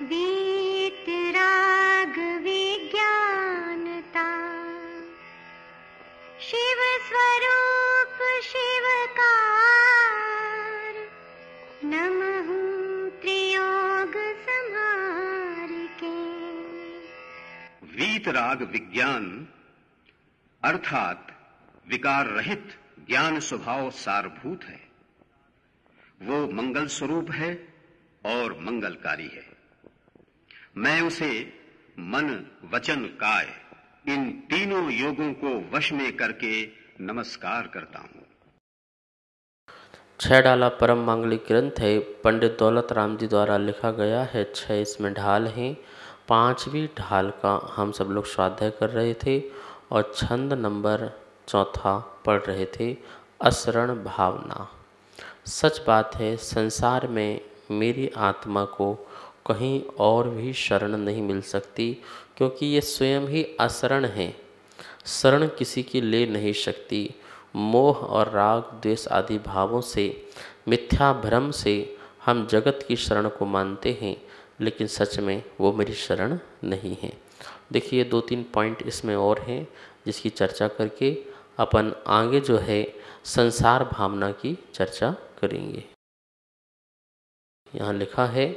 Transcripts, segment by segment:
वीतराग विज्ञानता, शिव स्वरूप शिवकार, नमः त्रियोग संहार के। वीतराग विज्ञान अर्थात विकार रहित ज्ञान स्वभाव सारभूत है। वो मंगल स्वरूप है और मंगलकारी है। मैं उसे मन वचन काय इन तीनों योगों को वश में करके नमस्कार करता हूं। 6 डाला परम मांगलिक ग्रंथ है, पंडित दौलत राम जी द्वारा लिखा गया है। 6 इसमें ढाल हैं। 5वीं ढाल का हम सब लोग स्वाध्याय कर रहे थे और छंद नंबर 4 पढ़ रहे थे, असरण भावना। सच बात है, संसार में मेरी आत्मा को कहीं और भी शरण नहीं मिल सकती, क्योंकि ये स्वयं ही असरण है। शरण किसी की ले नहीं सकती। मोह और राग द्वेष आदि भावों से, मिथ्या भ्रम से हम जगत की शरण को मानते हैं, लेकिन सच में वो मेरी शरण नहीं है। देखिए 2-3 पॉइंट इसमें और हैं, जिसकी चर्चा करके अपन आगे जो है संसार भावना की चर्चा करेंगे। यहाँ लिखा है,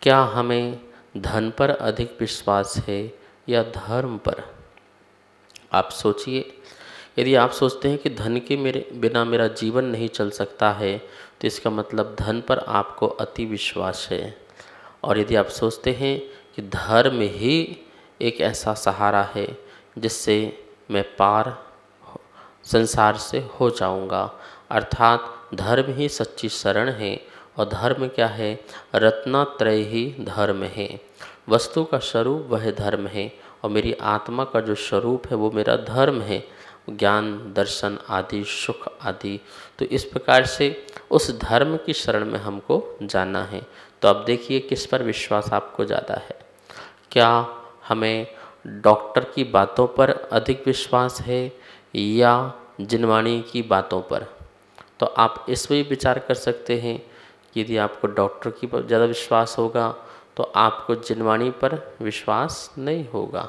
क्या हमें धन पर अधिक विश्वास है या धर्म पर? आप सोचिए, यदि आप सोचते हैं कि धन के बिना मेरा जीवन नहीं चल सकता है, तो इसका मतलब धन पर आपको अति विश्वास है। और यदि आप सोचते हैं कि धर्म ही एक ऐसा सहारा है जिससे मैं पार संसार से हो जाऊंगा, अर्थात धर्म ही सच्ची शरण है। और धर्म क्या है? रत्नत्रय ही धर्म है। वस्तु का स्वरूप वह धर्म है और मेरी आत्मा का जो स्वरूप है वो मेरा धर्म है, ज्ञान दर्शन आदि सुख आदि। तो इस प्रकार से उस धर्म की शरण में हमको जाना है। तो अब देखिए किस पर विश्वास आपको ज़्यादा है। क्या हमें डॉक्टर की बातों पर अधिक विश्वास है या जिनवाणी की बातों पर? तो आप इसमें भी विचार कर सकते हैं कि यदि आपको डॉक्टर की पर ज़्यादा विश्वास होगा तो आपको जिनवाणी पर विश्वास नहीं होगा।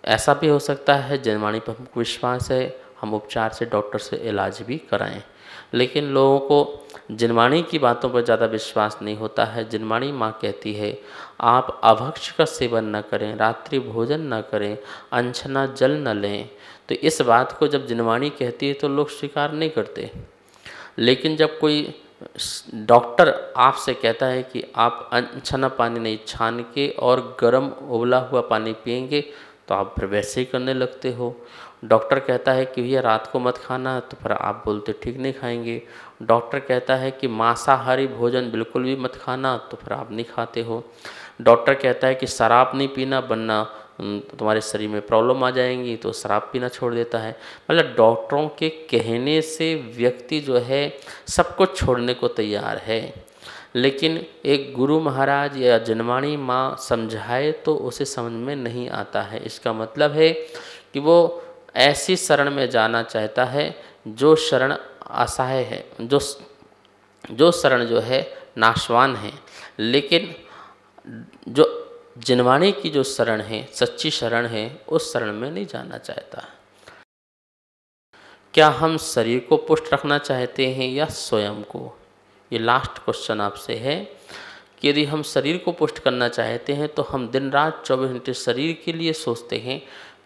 ऐसा भी हो सकता है जिनवाणी पर हमको विश्वास है, हम उपचार से डॉक्टर से इलाज भी कराएं, लेकिन लोगों को जिनवाणी की बातों पर ज़्यादा विश्वास नहीं होता है। जिनवाणी माँ कहती है आप अभक्ष का सेवन न करें, रात्रि भोजन न करें, अनछना जल न लें। तो इस बात को जब जिनवाणी कहती है तो लोग स्वीकार नहीं करते। लेकिन जब कोई डॉक्टर आपसे कहता है कि आप अनछना पानी नहीं, छान के और गर्म उबला हुआ पानी पिएंगे, तो आप फिर वैसे ही करने लगते हो। डॉक्टर कहता है कि भैया रात को मत खाना, तो फिर आप बोलते ठीक नहीं खाएंगे। डॉक्टर कहता है कि मांसाहारी भोजन बिल्कुल भी मत खाना, तो फिर आप नहीं खाते हो। डॉक्टर कहता है कि शराब नहीं पीना, वरना तुम्हारे शरीर में प्रॉब्लम आ जाएंगी, तो शराब पीना छोड़ देता है। मतलब डॉक्टरों के कहने से व्यक्ति जो है सब कुछ छोड़ने को तैयार है, लेकिन एक गुरु महाराज या जिनवाणी माँ समझाए तो उसे समझ में नहीं आता है। इसका मतलब है कि वो ऐसी शरण में जाना चाहता है जो शरण असहाय है, जो शरण जो है नाशवान है। लेकिन जो जिनवाणी की जो शरण है, सच्ची शरण है, उस शरण में नहीं जाना चाहता। क्या हम शरीर को पुष्ट रखना चाहते हैं या स्वयं को? ये लास्ट क्वेश्चन आपसे है कि यदि हम शरीर को पुष्ट करना चाहते हैं तो हम दिन रात 24 घंटे शरीर के लिए सोचते हैं,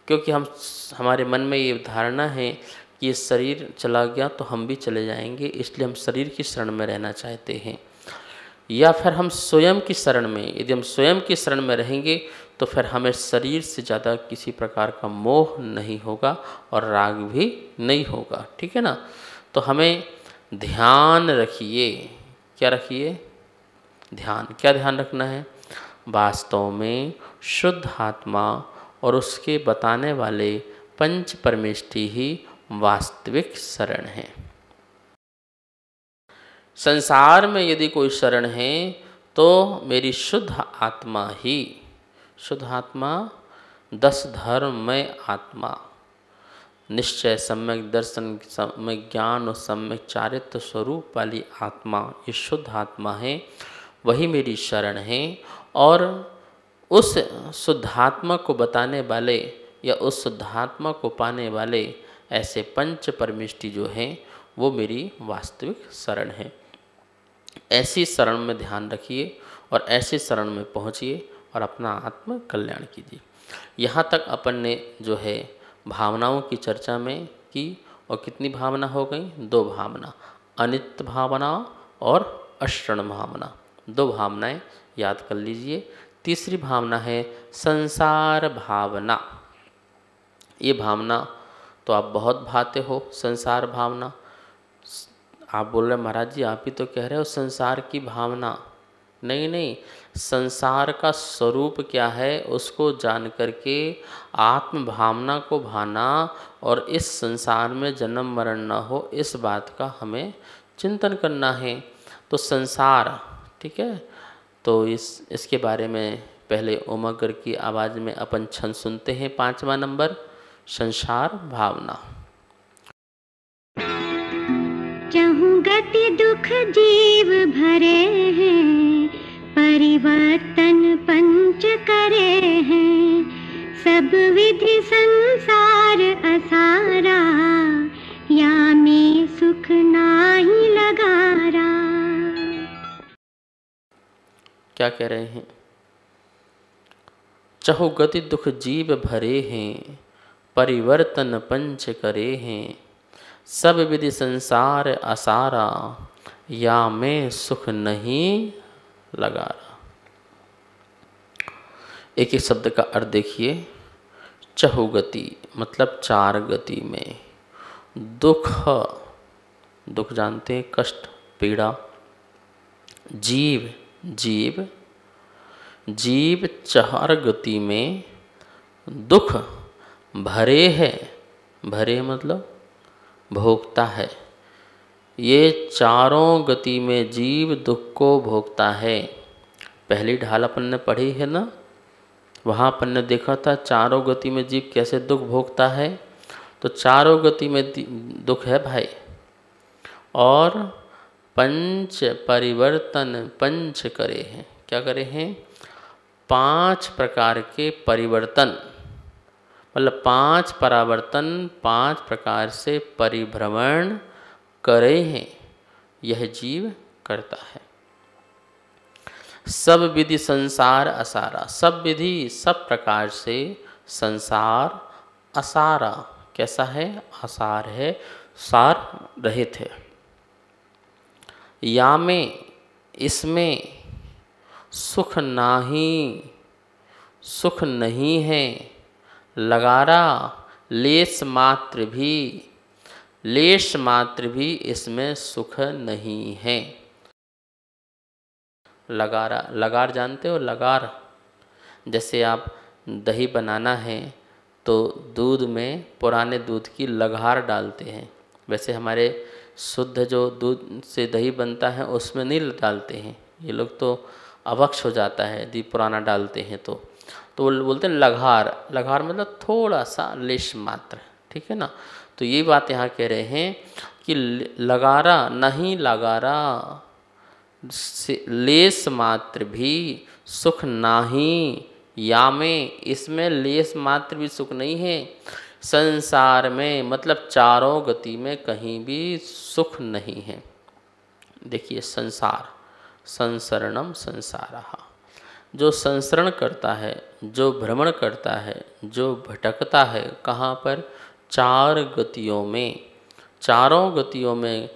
क्योंकि हमारे मन में ये धारणा है कि ये शरीर चला गया तो हम भी चले जाएंगे, इसलिए हम शरीर की शरण में रहना चाहते हैं। या फिर हम स्वयं की शरण में, यदि हम स्वयं की शरण में रहेंगे तो फिर हमें शरीर से ज़्यादा किसी प्रकार का मोह नहीं होगा और राग भी नहीं होगा। ठीक है ना? तो हमें ध्यान रखिए। क्या रखिए? ध्यान। क्या ध्यान रखना है? वास्तव में शुद्ध आत्मा और उसके बताने वाले पंच परमेष्टि ही वास्तविक शरण है। संसार में यदि कोई शरण है तो मेरी शुद्ध आत्मा ही। शुद्ध आत्मा 10 धर्ममय आत्मा, निश्चय, सम्यक दर्शन, सम्यक ज्ञान और सम्यक चारित्र स्वरूप वाली आत्मा, ये शुद्ध आत्मा है। वही मेरी शरण है। और उस शुद्धात्मा को बताने वाले या उस शुद्धात्मा को पाने वाले ऐसे पंच परमिष्टि जो हैं वो मेरी वास्तविक शरण है। ऐसी शरण में ध्यान रखिए और ऐसी शरण में पहुँचिए और अपना आत्म कल्याण कीजिए। यहाँ तक अपन ने जो है भावनाओं की चर्चा में की, और कितनी भावना हो गई? 2 भावना, अनित्य भावना और अशरण भावना। 2 भावनाएं याद कर लीजिए। तीसरी भावना है संसार भावना। ये भावना तो आप बहुत भाते हो, संसार भावना। आप बोल रहे महाराज जी आप ही तो कह रहे हो संसार की भावना। नहीं नहीं, संसार का स्वरूप क्या है उसको जान करके आत्म भावना को भाना और इस संसार में जन्म मरण न हो, इस बात का हमें चिंतन करना है। तो संसार, ठीक है, तो इसके बारे में पहले उमगर की आवाज़ में अपन छंद सुनते हैं। 5वां नंबर, संसार भावना। चहु गति दुख जीव भरे हैं, परिवर्तन पंच करे हैं, सब विधि संसार असारा, या में सुख नाही लगारा। क्या कह रहे हैं? चहु गति दुख जीव भरे हैं, परिवर्तन पंच करे हैं, सब विधि संसार असारा, या में सुख नहीं लगारा। एक एक शब्द का अर्थ देखिए। चहुगति मतलब 4 गति में। दुख, दुख जानते हैं, कष्ट, पीड़ा। जीव, जीव, जीव 4 गति में दुख भरे है। भरे मतलब भोगता है। ये चारों गति में जीव दुख को भोगता है। पहली ढाल अपन ने पढ़ी है ना, वहाँ अपन ने देखा था चारों गति में जीव कैसे दुख भोगता है। तो चारों गति में दुख है भाई। और पंच परिवर्तन पंच करे हैं। क्या करे हैं? 5 प्रकार के परिवर्तन, मतलब 5 परावर्तन, 5 प्रकार से परिभ्रमण करे हैं, यह जीव करता है। सब विधि संसार असारा, सब विधि सब प्रकार से संसार असारा। कैसा है? असार है, सार रहित है। या में, इसमें सुख नाही, सुख नहीं है। लगारा, लेश मात्र भी, लेश मात्र भी इसमें सुख नहीं है। लगारा, लगार जानते हो? लगार, जैसे आप दही बनाना है तो दूध में पुराने दूध की लगार डालते हैं। वैसे हमारे शुद्ध जो दूध से दही बनता है उसमें नहीं डालते हैं। ये लोग तो अवक्ष हो जाता है यदि पुराना डालते हैं तो वो बोलते हैं लगार। लगार मतलब थोड़ा सा, लेश मात्र, ठीक है ना। तो ये बात यहाँ कह रहे हैं कि लगारा नहीं, लगारा, लेस मात्र भी सुख नाही। या में, इसमें लेस मात्र भी सुख नहीं है। संसार में मतलब चारों गति में कहीं भी सुख नहीं है। देखिए संसार, संसरणम संसारः, जो संसरण करता है, जो भ्रमण करता है, जो भटकता है, कहाँ पर? 4 गतियों में। चारों गतियों में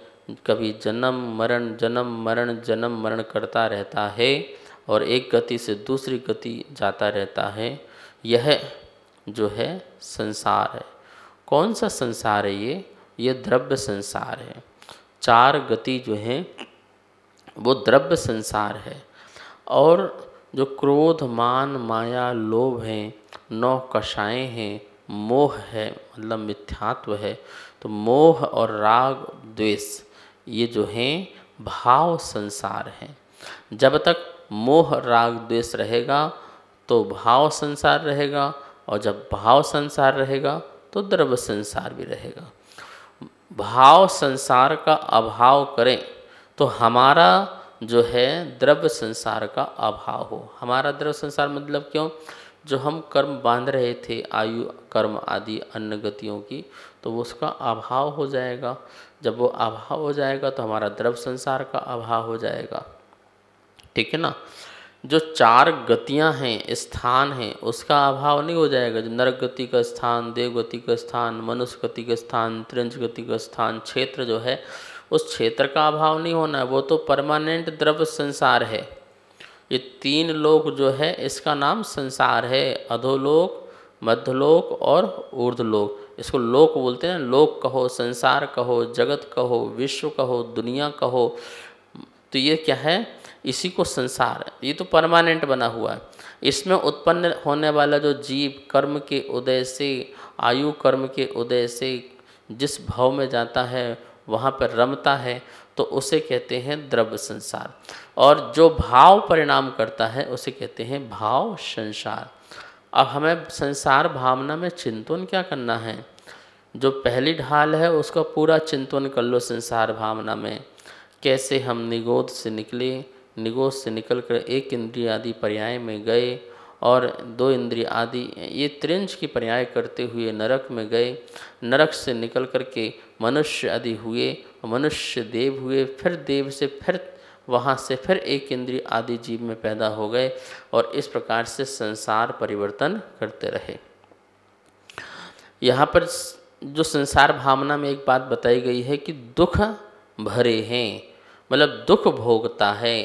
कभी जन्म मरण, जन्म मरण, जन्म मरण करता रहता है और एक गति से दूसरी गति जाता रहता है। यह जो है संसार है। कौन सा संसार है ये? ये द्रव्य संसार है। 4 गति जो है वो द्रव्य संसार है। और जो क्रोध, मान, माया, लोभ हैं, 9 कषाएँ हैं, मोह है मतलब मिथ्यात्व है। तो मोह और राग द्वेष ये जो हैं भाव संसार हैं। जब तक मोह राग द्वेष रहेगा तो भाव संसार रहेगा, और जब भाव संसार रहेगा तो द्रव्य संसार भी रहेगा। भाव संसार का अभाव करें तो हमारा जो है द्रव्य संसार का अभाव हो। हमारा द्रव्य संसार मतलब क्यों, जो हम कर्म बांध रहे थे आयु कर्म आदि अन्य गतियों की, तो वो उसका अभाव हो जाएगा। जब वो अभाव हो जाएगा तो हमारा द्रव्य संसार का अभाव हो जाएगा, ठीक है ना। जो 4 गतियां हैं, स्थान हैं, उसका अभाव नहीं हो जाएगा। जो नरक गति का स्थान, देव गति का स्थान, मनुष्य गति का स्थान, त्रिंज गति का स्थान, क्षेत्र जो है, उस क्षेत्र का अभाव नहीं होना है। वो तो परमानेंट द्रव्य संसार है। ये 3 लोक जो है इसका नाम संसार है। अधोलोक, मध्यलोक और ऊर्ध्वलोक। इसको लोक बोलते हैं। लोक कहो, संसार कहो, जगत कहो, विश्व कहो, दुनिया कहो, तो ये क्या है, इसी को संसार है। ये तो परमानेंट बना हुआ है। इसमें उत्पन्न होने वाला जो जीव कर्म के उदय से, आयु कर्म के उदय से जिस भाव में जाता है वहाँ पर रमता है, तो उसे कहते हैं द्रव्य संसार। और जो भाव परिणाम करता है उसे कहते हैं भाव संसार। अब हमें संसार भावना में चिंतन क्या करना है। जो पहली ढाल है उसका पूरा चिंतन कर लो संसार भावना में। कैसे हम निगोद से निकले, निगोद से निकलकर 1 इंद्रिय आदि पर्याय में गए और 2 इंद्रिय आदि ये त्रिंज की पर्याय करते हुए नरक में गए। नरक से निकल करके मनुष्य आदि हुए, मनुष्य देव हुए, फिर देव से फिर वहाँ से फिर 1 इंद्रिय आदि जीव में पैदा हो गए और इस प्रकार से संसार परिवर्तन करते रहे। यहाँ पर जो संसार भावना में एक बात बताई गई है कि दुख भरे हैं, मतलब दुख भोगता है।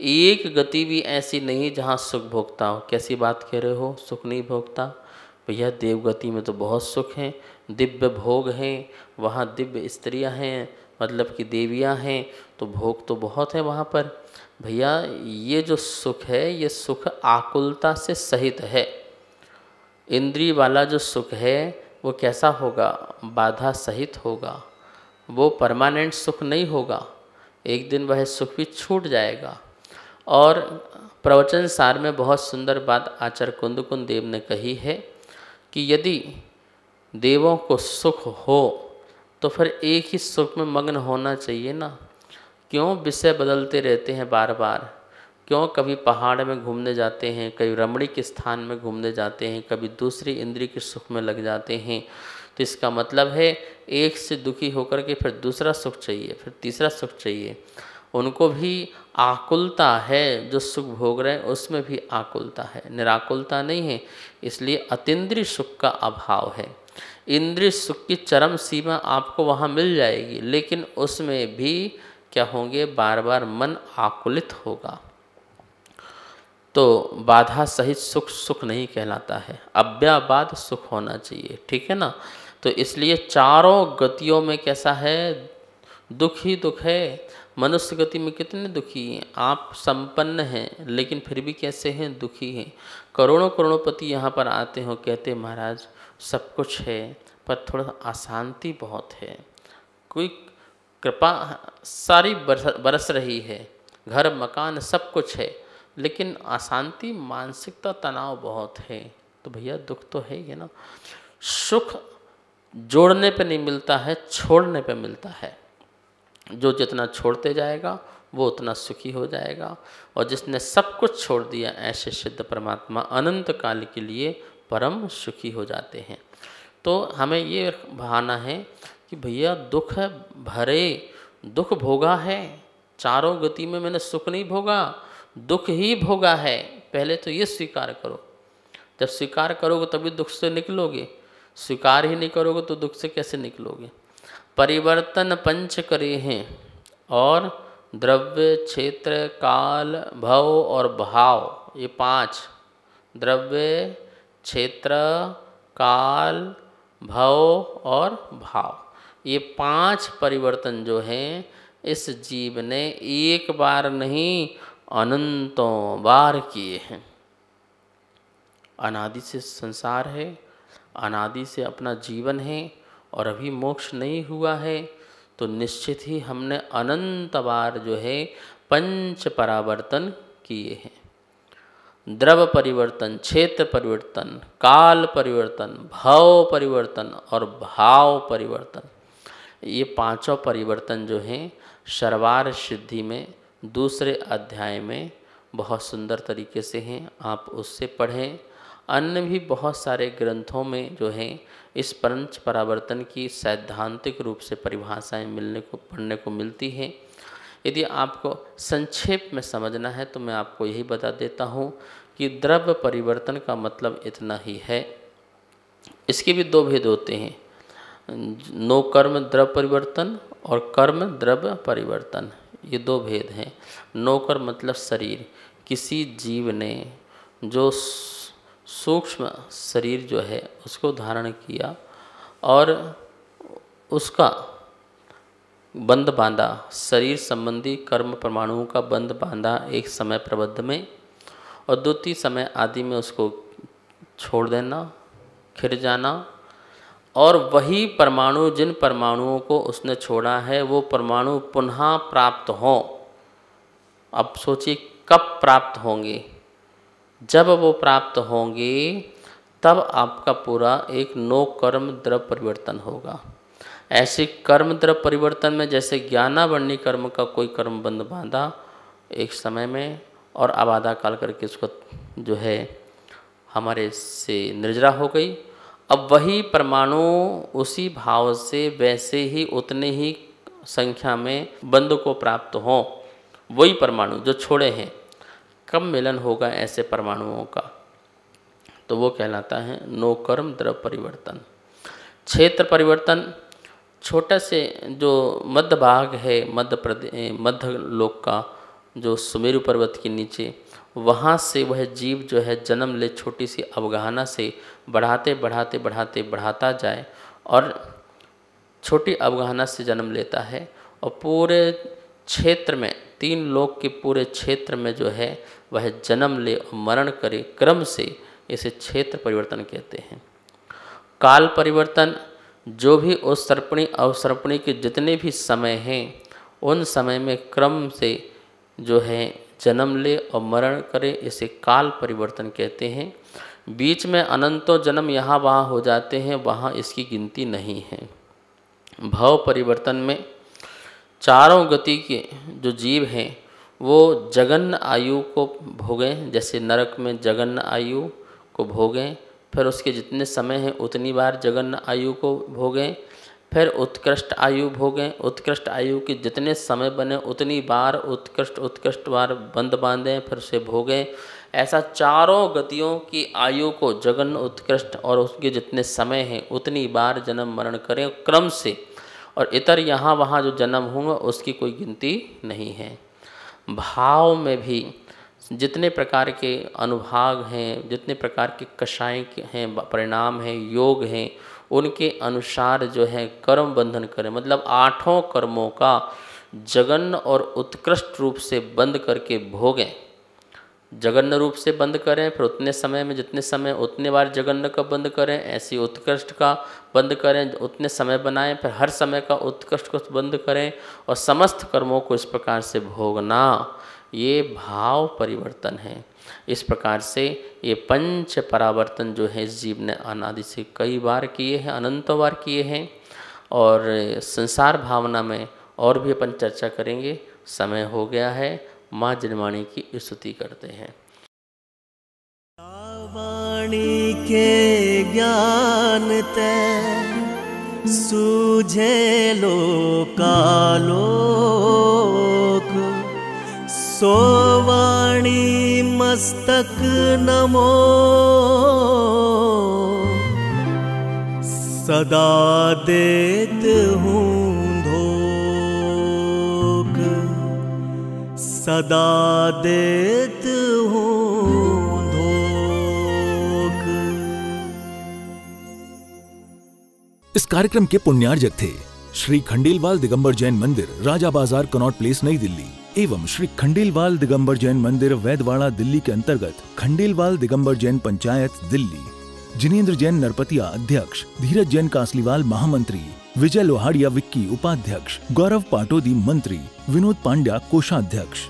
एक गति भी ऐसी नहीं जहाँ सुख भोगता हो। कैसी बात कह रहे हो, सुख नहीं भोगता? भैया देवगति में तो बहुत सुख है, दिव्य भोग हैं, वहाँ दिव्य स्त्रियाँ हैं, मतलब कि देवियाँ हैं, तो भोग तो बहुत है वहाँ पर। भैया ये जो सुख है ये सुख आकुलता से सहित है। इंद्रिय वाला जो सुख है वो कैसा होगा, बाधा सहित होगा। वो परमानेंट सुख नहीं होगा, एक दिन वह सुख भी छूट जाएगा। और प्रवचन सार में बहुत सुंदर बात आचार्य कुंदकुंद देव ने कही है कि यदि देवों को सुख हो तो फिर एक ही सुख में मग्न होना चाहिए ना। क्यों विषय बदलते रहते हैं बार बार? क्यों कभी पहाड़ में घूमने जाते हैं, कभी रमणीक स्थान में घूमने जाते हैं, कभी दूसरी इंद्रिय के सुख में लग जाते हैं? तो इसका मतलब है एक से दुखी होकर के फिर दूसरा सुख चाहिए, फिर तीसरा सुख चाहिए। उनको भी आकुलता है, जो सुख भोग रहे हैं उसमें भी आकुलता है, निराकुलता नहीं है। इसलिए अतीन्द्रिय सुख का अभाव है। इंद्रिय सुख की चरम सीमा आपको वहाँ मिल जाएगी, लेकिन उसमें भी क्या होंगे, बार बार मन आकुलित होगा। तो बाधा सहित सुख सुख नहीं कहलाता है, अव्याबाद सुख होना चाहिए, ठीक है ना। तो इसलिए चारों गतियों में कैसा है, दुख ही दुख है। मनुष्य गति में कितने दुखी हैं, आप संपन्न हैं लेकिन फिर भी कैसे हैं, दुखी हैं। करोड़ों करोड़पति यहाँ पर आते हो, कहते महाराज सब कुछ है पर थोड़ा अशांति बहुत है, कोई कृपा सारी बरस रही है, घर मकान सब कुछ है, लेकिन अशांति मानसिकता तनाव बहुत है। तो भैया दुख तो है ही ना। सुख जोड़ने पे नहीं मिलता है, छोड़ने पे मिलता है। जो जितना छोड़ते जाएगा वो उतना सुखी हो जाएगा। और जिसने सब कुछ छोड़ दिया, ऐसे सिद्ध परमात्मा अनंत काल के लिए परम सुखी हो जाते हैं। तो हमें ये भावना है कि भैया दुख भरे, दुख भोगा है। चारों गति में मैंने सुख नहीं भोगा, दुख ही भोगा है। पहले तो ये स्वीकार करो। जब स्वीकार करोगे तभी दुख से निकलोगे, स्वीकार ही नहीं करोगे तो दुख से कैसे निकलोगे। परिवर्तन 5 करे हैं और द्रव्य, क्षेत्र, काल, भव और भाव, ये 5, द्रव्य, क्षेत्र, काल, भव और भाव, ये 5 परिवर्तन जो हैं इस जीव ने एक बार नहीं अनंतों बार किए हैं। अनादि से संसार है, अनादि से अपना जीवन है और अभी मोक्ष नहीं हुआ है, तो निश्चित ही हमने अनंत बार जो है 5 परावर्तन किए हैं। द्रव्य परिवर्तन, क्षेत्र परिवर्तन, काल परिवर्तन, भव परिवर्तन और भाव परिवर्तन, ये 5 परिवर्तन जो हैं सर्वार सिद्धि में दूसरे अध्याय में बहुत सुंदर तरीके से हैं, आप उससे पढ़ें। अन्य भी बहुत सारे ग्रंथों में जो है इस पंच परावर्तन की सैद्धांतिक रूप से परिभाषाएं पढ़ने को मिलती हैं। यदि आपको संक्षेप में समझना है तो मैं आपको यही बता देता हूँ कि द्रव्य परिवर्तन का मतलब इतना ही है। इसके भी दो भेद होते हैं, नो कर्म द्रव्य परिवर्तन और कर्म द्रव्य परिवर्तन, ये दो भेद हैं। नो कर्म मतलब शरीर, किसी जीव ने जो सूक्ष्म शरीर जो है उसको धारण किया और उसका बंध बांधा, शरीर संबंधी कर्म परमाणुओं का बंध बांधा एक समय प्रबद्ध में, और द्वितीय समय आदि में उसको छोड़ देना, खिर जाना, और वही परमाणु, जिन परमाणुओं को उसने छोड़ा है वो परमाणु पुनः प्राप्त हों। अब सोचिए कब प्राप्त होंगे, जब वो प्राप्त होंगे तब आपका पूरा एक नो कर्म द्रव्य परिवर्तन होगा। ऐसे कर्म द्रव्य परिवर्तन में जैसे ज्ञानावरणी कर्म का कोई कर्म बंध बांधा एक समय में और आबादा काल करके उसको जो है हमारे से निर्जरा हो गई, अब वही परमाणु उसी भाव से वैसे ही उतने ही संख्या में बंध को प्राप्त हों। वही परमाणु जो छोड़े हैं, कब मिलन होगा ऐसे परमाणुओं का, तो वो कहलाता है नो कर्म द्रव्य परिवर्तन। क्षेत्र परिवर्तन, छोटा से जो मध्य भाग है मध्य लोक का, जो सुमेरु पर्वत के नीचे, वहाँ से वह जीव जो है जन्म ले छोटी सी अवगाहना से बढ़ाता जाए और छोटी अवगाहना से जन्म लेता है और पूरे क्षेत्र में, 3 लोक के पूरे क्षेत्र में जो है वह जन्म ले और मरण करे क्रम से, इसे क्षेत्र परिवर्तन कहते हैं। काल परिवर्तन, जो भी उस सर्पणी अवसर्पणी के जितने भी समय हैं उन समय में क्रम से जो है जन्म ले और मरण करे, इसे काल परिवर्तन कहते हैं। बीच में अनंतों जन्म यहाँ वहाँ हो जाते हैं, वहाँ इसकी गिनती नहीं है। भाव परिवर्तन में चारों गति के जो जीव हैं वो जगन्न आयु को भोगें, जैसे नरक में जगन्न आयु को भोगें, फिर उसके जितने समय हैं उतनी बार जगन्न आयु को भोगें, फिर उत्कृष्ट आयु भोगें, उत्कृष्ट आयु के जितने समय बने उतनी बार उत्कृष्ट बार बंद बांधें, फिर उसे भोगें। ऐसा चारों गतियों की आयु को जगन्न, उत्कृष्ट और उसके जितने समय हैं उतनी बार जन्म मरण करें क्रम से, और इतर यहाँ वहाँ जो जन्म होंगे उसकी कोई गिनती नहीं है। भाव में भी जितने प्रकार के अनुभाग हैं, जितने प्रकार के कषाय हैं, परिणाम हैं, योग हैं, उनके अनुसार जो है कर्म बंधन करें, मतलब 8 कर्मों का जगन्न और उत्कृष्ट रूप से बंद करके भोगें। जगन्न रूप से बंद करें, फिर उतने समय में जितने समय उतने बार जगन्न का बंद करें, ऐसी उत्कृष्ट का बंद करें, उतने समय बनाएं, फिर हर समय का उत्कृष्ट को बंद करें और समस्त कर्मों को इस प्रकार से भोगना, ये भाव परिवर्तन है। इस प्रकार से ये पंच परावर्तन जो है इस जीव ने अनादि से कई बार किए हैं, अनंतों बार किए हैं, और संसार भावना में और भी अपन चर्चा करेंगे। समय हो गया है, माँ जनवाणी की स्तुति करते हैं। वाणी के ज्ञान ते सूझे लोकालोक, सोवाणी मस्तक नमो सदा देत हूँ धोख, सदा देत हूँ धोख। इस कार्यक्रम के पुण्यार्जक थे श्री खंडेलवाल दिगंबर जैन मंदिर, राजा बाजार, कनॉट प्लेस, नई दिल्ली, एवं श्री खंडेलवाल दिगंबर जैन मंदिर, वैदवाड़ा, दिल्ली के अंतर्गत खंडेलवाल दिगंबर जैन पंचायत, दिल्ली। जिनेंद्र जैन नरपतिया अध्यक्ष, धीरज जैन कासलीवाल महामंत्री, विजय लोहाड़िया विक्की उपाध्यक्ष, गौरव पाटोदी मंत्री, विनोद पांड्या कोषाध्यक्ष।